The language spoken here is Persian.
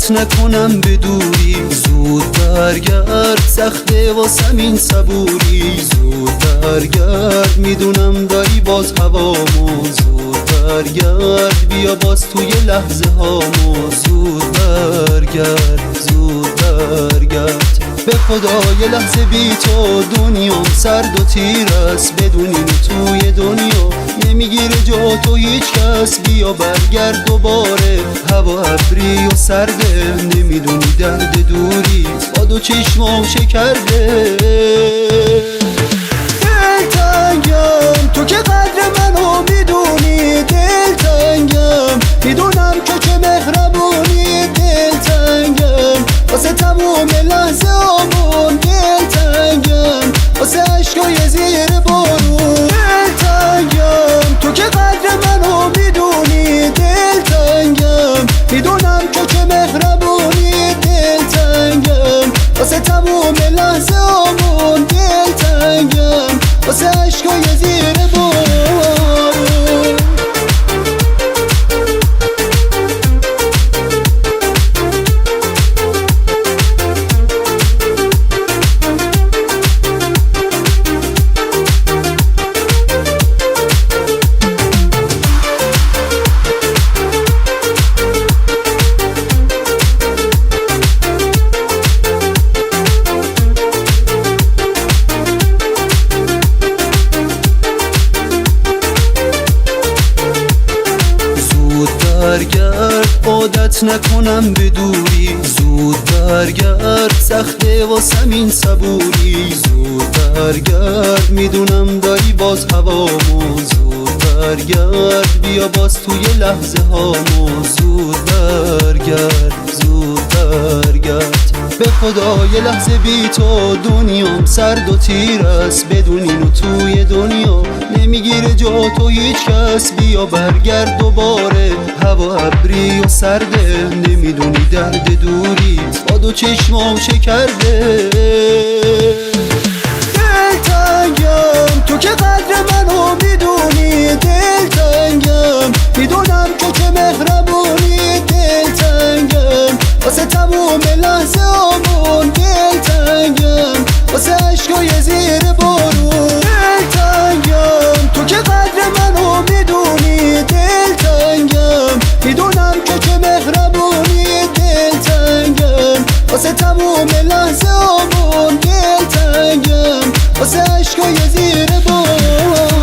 عادت نکنم به دوری. زود برگرد، سخته واسم این صبوری. زود برگرد، میدونم داری باز هوامو. زود برگرد، بیا باز توی لحظه هامو. زود برگرد، زود برگرد. به خدا یه لحظه بی تو دنیام سرد و تیر است. بدون اینو توی دنیا نمیگیره جا تو هیچ کس. بیا برگرد دوباره، هوا ابری و سرده. نمیدونی درد دوری با دو چشمام شکرده. دلتنگم تو که قدر منو میدونی. دلتنگم میدونم که مهربونی. دلتنگم واسه تموم لحظه آمون. دلتنگم واسه عشقای زیر بارون. دلتنگم تو که قدر منو میدونی. دلتنگم میدونم که مهربونی. دلتنگم واسه تموم لحظه آمون. دلتنگم واسه عشقای زیر بارون. برگرد، عادت نکنم به دوری. زود برگرد، سخته واسم این صبوری. زود برگرد، میدونم داری باز هوامو. زود برگرد، بیا باز توی لحظه هامو. زود برگرد، زود برگرد. به خدا یه لحظه بی تو دنیام سرد و تیر است. بدون اینو توی دنیا نمیگیره جا تو هیچ کس. بیا برگرد دوباره، هوا ابری و سرده. نمیدونی درد دوری با دو چشمام شکرده. دلتنگم تو که قدر منو میدونی. دلتنگم میدونم که مهربونی. دلتنگم واسه تموم لحظه آمون. دلتنگم واسه عشقای زیر بارون. دلتنگم تو که قدر منو میدونی. دلتنگم میدونم که مهربونی. دلتنگم واسه تموم لحظه آمون. دلتنگم واسه عشقای زیر بارون.